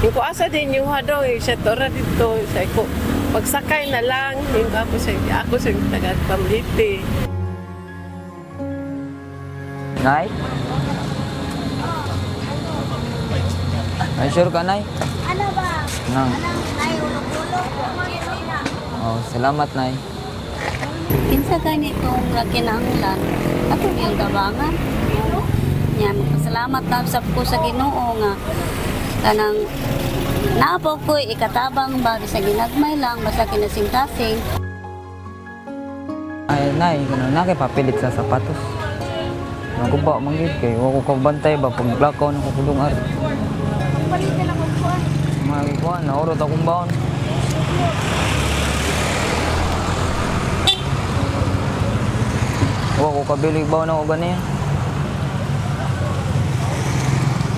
Speaker 14: Yung ko asa din yung hadaw siya tora dito sa ko pagsakay na lang yung ako sa taga Pamliti.
Speaker 13: Nay? Ay, sure ka, Nay?
Speaker 8: Ano ba?
Speaker 13: Nang.
Speaker 8: Ay, ulog-ulog.
Speaker 13: Oh, salamat, Nay.
Speaker 8: Kinsa ganitong kinahanglan, ato yung tabangan. Yan, salamat na sa ko sa Ginoo nga kanang naapo ko ikatabang ba sa ginagmay lang basta kinasing-kasing.
Speaker 13: Ay, Nay, na kay papilit sa sapatos. Nagubaw manggid kay wa ko kabantay ba pag lakaw na ko kulungar.
Speaker 8: Palitan ako ko.
Speaker 13: Magikuan, naurot akong baon. Wa ko kabili baon ako ganiya.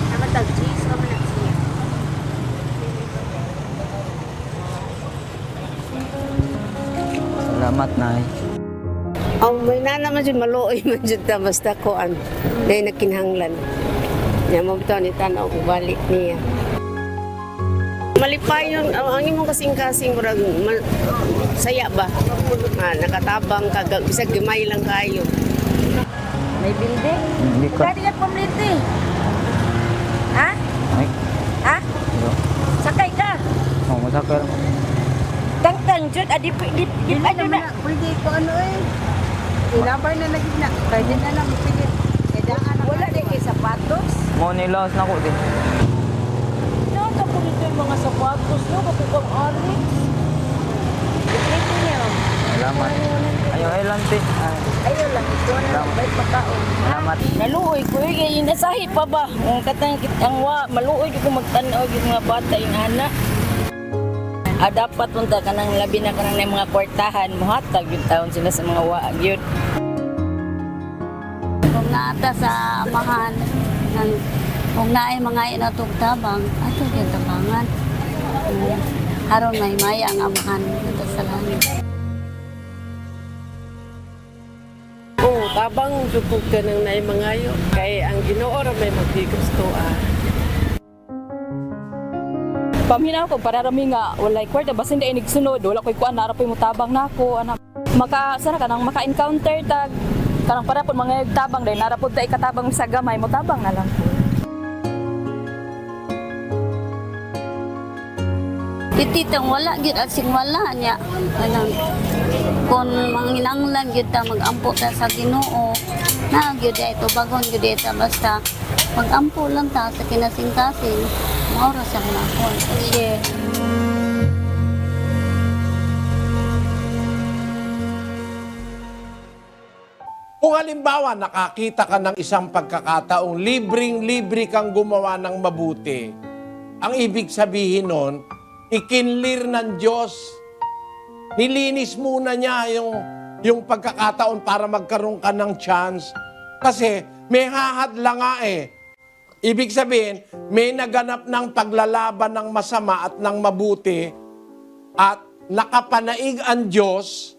Speaker 8: Naman tag-cheese ka man siya.
Speaker 13: Salamat, Nay.
Speaker 14: Ang may na naman dyan maluoy man dyan ta basta koan na nakinhanglan. Niya mo bitaw ni tanaw ko balik niya. Malipay yun, ang imong kasing-kasing murag saya ba? Nakatabang ka, bisag gimay lang kayo.
Speaker 9: May building?
Speaker 13: Hindi ka.
Speaker 9: Pwede ka pamiliti. Ha?
Speaker 13: Ay,
Speaker 9: Ha? Sakay ka.
Speaker 13: oh, masakay lang.
Speaker 9: Tangtang jud adi di pa na.
Speaker 14: Pwede ko ano eh. Ilabar na nagigna. Pwede na lang pilit.
Speaker 9: Wala di kay sapatos.
Speaker 13: Mo nilaos na ko din.
Speaker 9: Nata po dito yung mga sapatos no, kapukang Alex. Ito niya.
Speaker 13: Salamat. Ayaw, ay lang, te. Ay,
Speaker 9: Ayaw lang, ito na lang, may pagkaon.
Speaker 13: salamat.
Speaker 9: Naluoy ko, kaya nasahi pa ba? Ang katang ang maluoy ko magtanaw yung mga bata, yung anak. Dapat punta ka ng labi na kanang mga kwartahan, muhatag yung taon sila sa mga waag yun.
Speaker 8: Kung naata sa amahan, kung naay mga inatugtabang, ato yung tabangan. Haron may maya ang amahan dito sa langit.
Speaker 14: Oo, tabang sukog ka ng naimangayo. Kaya ang Ginoo ra may magdigusto
Speaker 11: Pamhinaw ko para rami nga walay kwarta basin day nigsunod wala koy kuan nara poy mutabang nako ana makasara kanang maka-encounter tag kanang para pud mga tabang day nara pud ta ikatabang sa gamay mutabang na lang.
Speaker 8: Tititang wala gyud at sing wala niya. Anang kon manginanglan gyud ta magampo ta sa Ginoo. Na gyud ay tubagon gyud ta basta magampo lang ta sa kinasing-kasing.
Speaker 11: Oras ako na ako. Kasi
Speaker 12: Kung halimbawa nakakita ka ng isang pagkakataong libreng-libre kang gumawa ng mabuti, ang ibig sabihin nun, ikinlir ng Diyos. Nilinis muna niya yung pagkakataon para magkaroon ka ng chance. Kasi may hahadlang nga eh. Ibig sabihin, may naganap ng paglalaban ng masama at ng mabuti at nakapanaig ang Diyos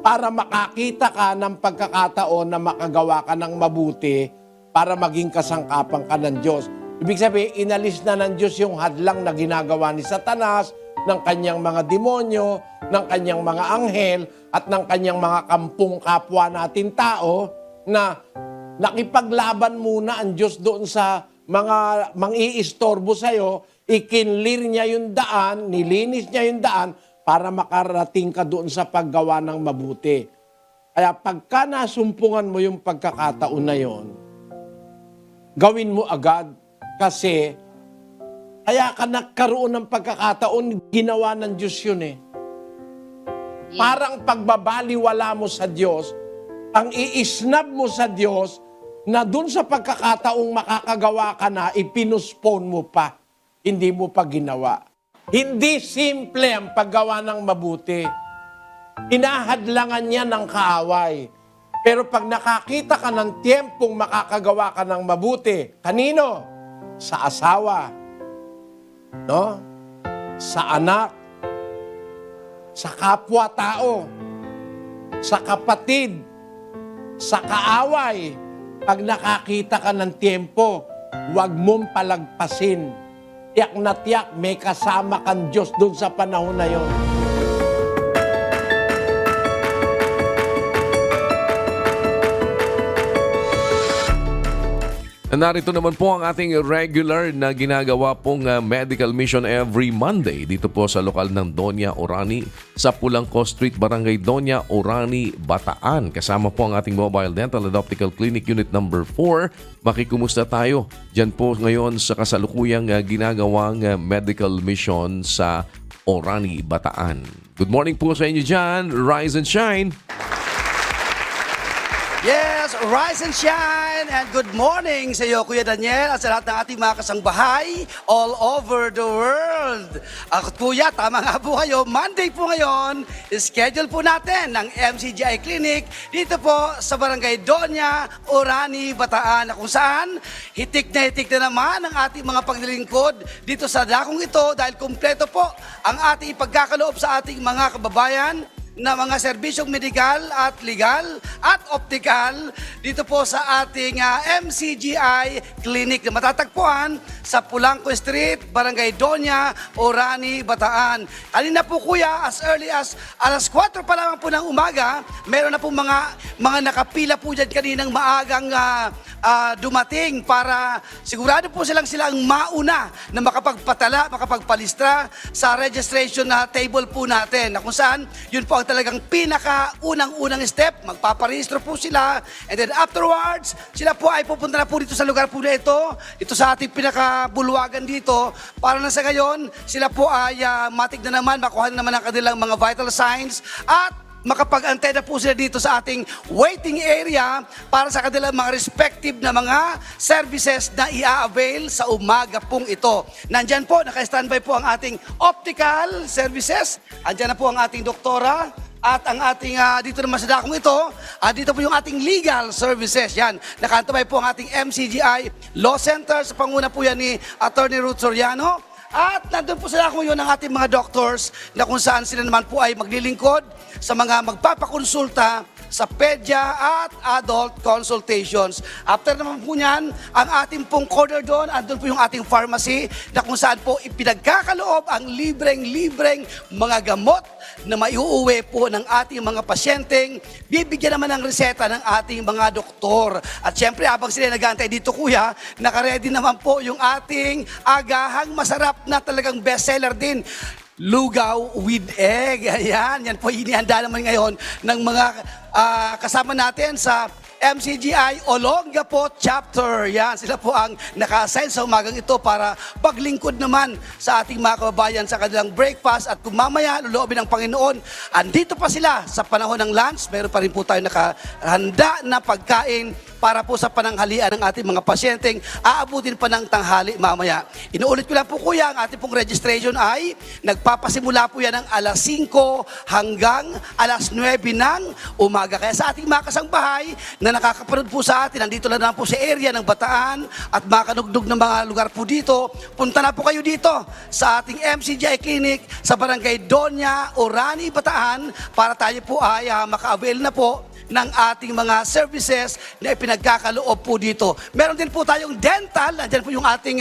Speaker 12: para makakita ka ng pagkakataon na makagawa ka ng mabuti para maging kasangkapan ka ng Diyos. Ibig sabihin, inalis na ng Diyos yung hadlang na ginagawa ni Satanas, ng kanyang mga demonyo, ng kanyang mga anghel, at ng kanyang mga kampung kapwa natin tao na nakipaglaban muna ang Diyos doon sa mga mang-iistorbo sa'yo, ikinlir niya yung daan, nilinis niya yung daan, para makarating ka doon sa paggawa ng mabuti. Kaya pagka nasumpungan mo yung pagkakataon na yon, gawin mo agad kasi kaya ka nagkaroon ng pagkakataon, ginawa ng Diyos yun eh. Parang pagbabaliwala mo sa Diyos, ang iisnab mo sa Diyos na doon sa pagkakataong makakagawa ka na, ipinuspone mo pa, hindi mo pa ginawa. Hindi simple ang paggawa ng mabuti. Inahadlangan niya ng kaaway. Pero pag nakakita ka ng tiyempong makakagawa ka ng mabuti, kanino? Sa asawa, no? Sa anak, sa kapwa-tao, sa kapatid, sa kaaway. Pag nakakita ka ng tiyempo, huwag mong palagpasin. Tiyak na tiyak, may kasama kang Diyos doon sa panahon na yon.
Speaker 1: Narito naman po ang ating regular na ginagawa pong medical mission every Monday dito po sa lokal ng Doña Orani sa Pulangco Street, Barangay Doña Orani, Bataan. Kasama po ang ating Mobile Dental and Optical Clinic Unit number 4. Makikumusta tayo dyan po ngayon sa kasalukuyang ginagawang medical mission sa Orani, Bataan. Good morning po sa inyo dyan. Rise and shine!
Speaker 15: Yes, rise and shine and good morning sa iyo, Kuya Daniel, at sa lahat ng ating mga kasangbahay all over the world. Ako, Kuya, tama nga po kayo, Monday po ngayon, schedule po natin ng MCGI Clinic dito po sa Barangay Doña Orani, Bataan, na kung saan hitik na naman ang ating mga paglilingkod dito sa dakong ito dahil kumpleto po ang ating ipagkakaloob sa ating mga kababayan na mga serbisyong medikal at legal at optical dito po sa ating MCGI Clinic na matatagpuan sa Pulangco Street, Barangay Doña Orani, Bataan. Kanina po, Kuya, as early as alas 4 pa lamang po ng umaga, meron na po mga nakapila po dyan kaninang maagang dumating para sigurado po silang mauna na makapagpatala, makapagpalistra sa registration na table po natin na kung saan yun po ang talagang pinaka-unang step. Magpaparehistro po sila and then afterwards, sila po ay pupunta na po dito sa lugar po na ito sa ating pinaka-bulwagan dito para na sa gayon, sila po ay matig na naman, makuha na naman ang kanilang mga vital signs at makapag-antay na po sila dito sa ating waiting area para sa kanilang mga respective na mga services na i-avail sa umaga pong ito. Nandyan po, naka-standby po ang ating optical services. Andyan na po ang ating doktora. At ang ating, dito naman sa dakong ito, dito po yung ating legal services. Yan, nakaantabay po ang ating MCGI Law Center. Sa panguna po yan ni Attorney Ruth Soriano. At nandun po sila ngayon ng ating mga doctors na kung saan sila naman po ay maglilingkod sa mga magpapakonsulta sa pedya at adult consultations. After naman po niyan, ang ating pong corner doon, andun po yung ating pharmacy na kung saan po ipinagkakaloob ang libreng mga gamot na maiuuwi po ng ating mga pasyenteng bibigyan naman ng reseta ng ating mga doktor. At syempre, habang sila nag-aantay dito, Kuya, nakaredy naman po yung ating agahang masarap na talagang bestseller din, lugaw with egg. Ayan, yan po inihanda naman ngayon ng mga kasama natin sa MCGI Olongapo Chapter. Yan, sila po ang naka-assign sa umagang ito para paglingkod naman sa ating mga kababayan sa kanilang breakfast. At kung mamaya, luluobin ng Panginoon, andito pa sila sa panahon ng lunch. Meron pa rin po tayo nakahanda na pagkain para po sa pananghalian ng ating mga pasyenteng aabutin pa ng tanghali mamaya. Inuulit ko lang po kuya, ang ating pong registration ay nagpapasimula po yan ng alas 5 hanggang alas 9 ng umaga. Kaya sa ating mga kasangbahay na nakakapanood po sa atin, nandito lang po sa area ng Bataan at makanugdog ng mga lugar po dito, punta na po kayo dito sa ating MCGI Clinic sa Barangay Doña Orani, Bataan para tayo po ay maka-avail na po ng ating mga services na ipinagkakaloob po dito. Meron din po tayong dental, nandiyan po yung ating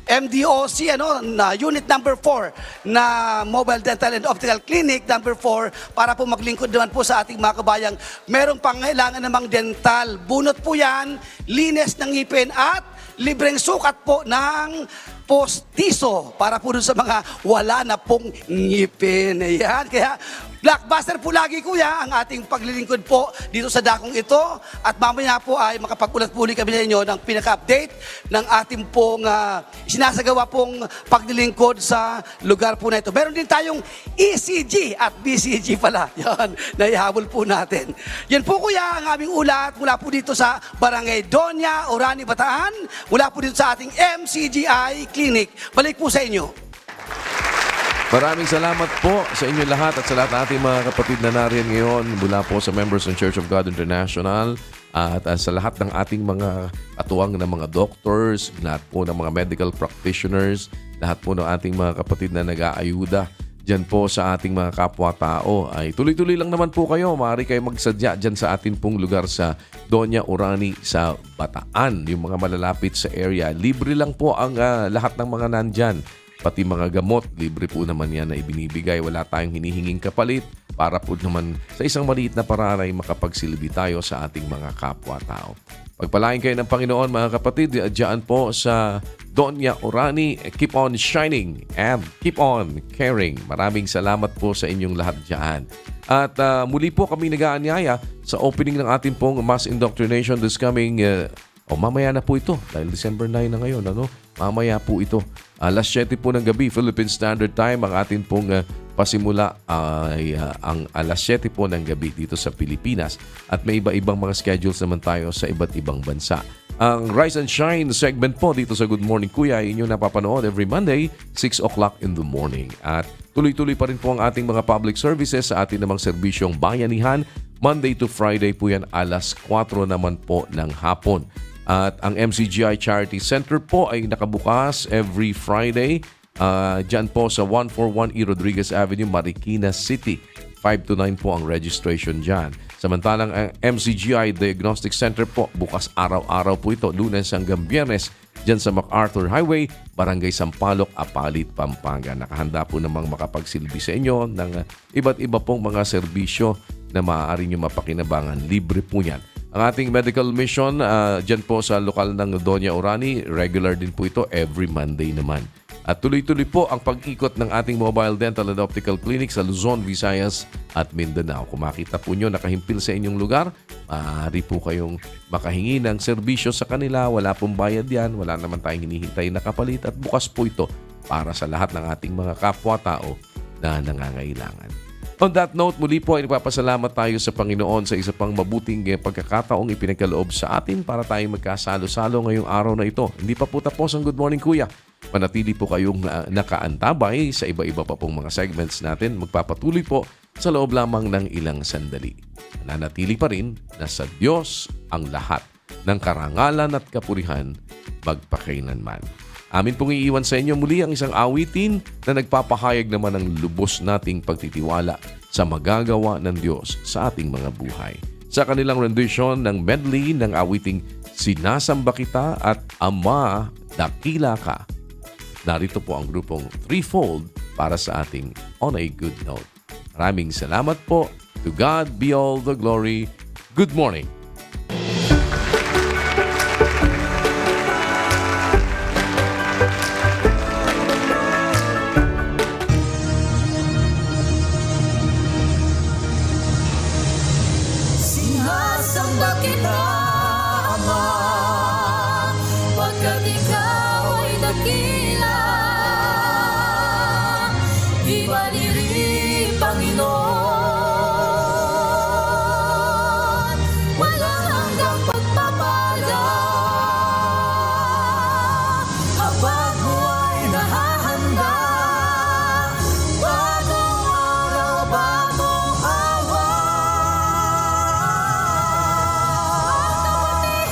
Speaker 15: MDOC, na unit number 4 na Mobile Dental and Optical Clinic number 4 para po maglingkod naman po sa ating mga kabayang merong pangailangan namang dental. Bunot po yan, linis ng ngipin at libreng sukat po ng postiso para po dun sa mga wala na pong ngipin. Ayan, kaya blockbuster po lagi kuya ang ating paglilingkod po dito sa dakong ito at mamaya po ay makapagulat po ulit kami sa inyo ng pinaka-update ng ating pong sinasagawa pong paglilingkod sa lugar po na ito. Meron din tayong ECG at BCG pala. Yan, naihabol po natin. Yan po kuya ang aming ulat mula po dito sa Barangay Doña Orani, Bataan, mula po dito sa ating MCGI Clinic. Balik po sa inyo.
Speaker 1: Maraming salamat po sa inyo lahat at sa lahat ng ating mga kapatid na nariyan ngayon mula po sa members ng Church of God International at sa lahat ng ating mga katuwang na mga doctors, lahat po ng mga medical practitioners, lahat po ng ating mga kapatid na nag-aayuda dyan po sa ating mga kapwa-tao. Ay tuloy-tuloy lang naman po kayo. Maaari kayo magsadya dyan sa ating pong lugar sa Doña Orani sa Bataan. Yung mga malalapit sa area. Libre lang po ang lahat ng mga nandyan. Pati mga gamot, libre po naman yan na ibinibigay. Wala tayong hinihinging kapalit para po naman sa isang maliit na paraan ay makapagsilbi tayo sa ating mga kapwa-tao. Pagpalain kayo ng Panginoon mga kapatid, diyan po sa Doña Orani, keep on shining and keep on caring. Maraming salamat po sa inyong lahat diyan. At muli po kami nag-aanyaya sa opening ng ating pong mass indoctrination this coming mamaya na po ito dahil December 9 na ngayon. Mamaya po ito. Alas 7 po ng gabi, Philippine Standard Time. Ang ating pong pasimula ay ang alas 7 po ng gabi dito sa Pilipinas. At may iba-ibang mga schedules naman tayo sa iba't ibang bansa. Ang Rise and Shine segment po dito sa Good Morning Kuya ay inyong napapanood every Monday, 6 o'clock in the morning. At tuloy-tuloy pa rin po ang ating mga public services sa ating namang serbisyong bayanihan. Monday to Friday po yan, alas 4 naman po ng hapon. At ang MCGI Charity Center po ay nakabukas every Friday dyan po sa 141 E. Rodriguez Avenue, Marikina City. 5 to 9 po ang registration dyan. Samantalang ang MCGI Diagnostic Center po, bukas araw-araw po ito, Lunes hanggang Biyernes, dyan sa MacArthur Highway, Barangay Sampaloc, Apalit, Pampanga. Nakahanda po namang makapagsilbi sa inyo ng iba't iba pong mga serbisyo na maaari nyo mapakinabangan. Libre po yan. Ang ating medical mission dyan po sa lokal ng Doña Orani, regular din po ito every Monday naman. At tuloy-tuloy po ang pag-ikot ng ating mobile dental and optical clinic sa Luzon, Visayas at Mindanao. Kung makita po nyo nakahimpil sa inyong lugar, maaari po kayong makahingi ng serbisyo sa kanila. Wala pong bayad yan, wala naman tayong hinihintay na kapalit at bukas po ito para sa lahat ng ating mga kapwa-tao na nangangailangan. On that note, muli po ay nagpapasalamat tayo sa Panginoon sa isa pang mabuting pagkakataong ipinagkaloob sa atin para tayo magkasalo-salo ngayong araw na ito. Hindi pa po tapos ang Good Morning Kuya. Manatili po kayong nakaantabay sa iba-iba pa pong mga segments natin. Magpapatuloy po sa loob lamang ng ilang sandali. Nanatili pa rin na sa Diyos ang lahat ng karangalan at kapurihan magpakailanman. Amin pong iiwan sa inyo muli ang isang awitin na nagpapahayag naman ng lubos nating pagtitiwala sa magagawa ng Diyos sa ating mga buhay. Sa kanilang rendition ng medley ng awiting Sinasamba Kita at Ama, Dakila Ka. Narito po ang grupong Threefold para sa ating On a Good Note. Maraming salamat po. To God be all the glory. Good morning.
Speaker 16: kita, Ama, pagkat ikaw ay dakila. Di maliri, Panginoon, walang hanggang pagpapala. Habang buhay nahahanda, bagong araw, bagong awa.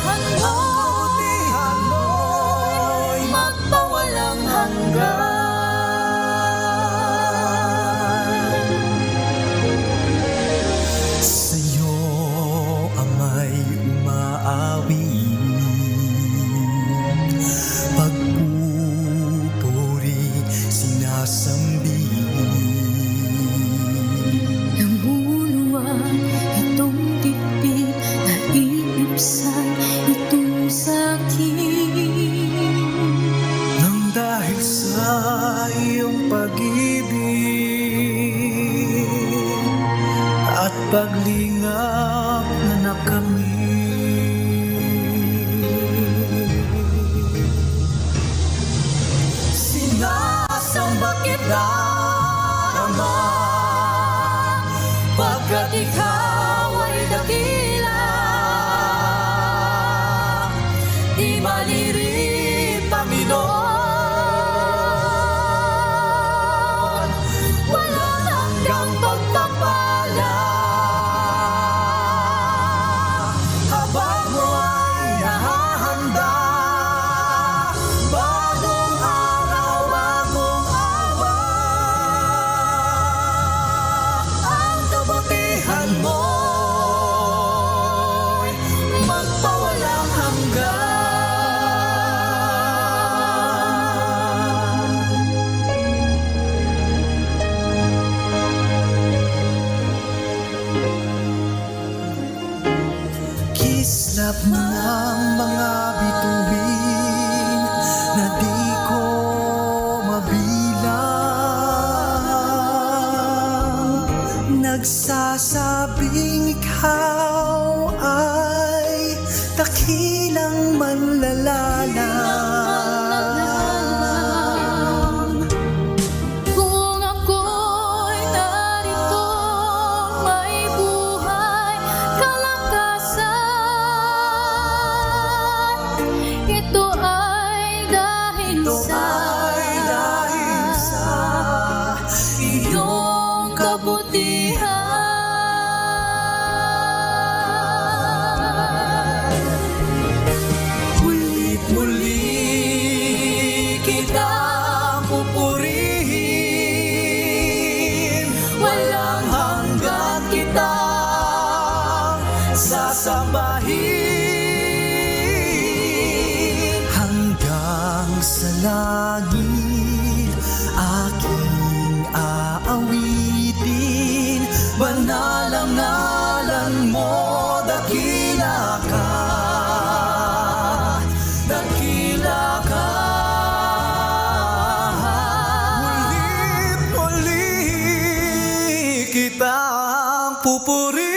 Speaker 16: Ang kabutihan mo'y magpawalang hanggan.
Speaker 17: Sa'yo ama'y umaawi, pagpupuri sinasambi.
Speaker 16: Namuluwag itong dibdib, naiibsan itong sakit.
Speaker 17: Nang dahil sa iyong pag-ibig at paglingap na nakamit,
Speaker 16: sinasamba kita, Ama, pagkat ikaw ay dakila. Di maliri, Panginoon, walang hanggang pagpapala. Habang buhay nahahanda, bagong araw, bagong awa. Ang kabutihan mo'y magpawalang hanggan.
Speaker 17: kislap ng mga bituin na di ko mabilang, nagsasabing ikaw ay dakilang manlalalang.
Speaker 16: Kung ako'y narito, may buhay, kalakasan. Ito ay dahil sa iyong kabutihan.
Speaker 17: Ulit muli kitang pupurihin,
Speaker 16: Walang hanggan kitang
Speaker 17: sasambahin. Hanggang sa langit aking aawitin, banal ang ngalan mo, dakila ka, dakila ka. Mulit muli kitang pupurihin,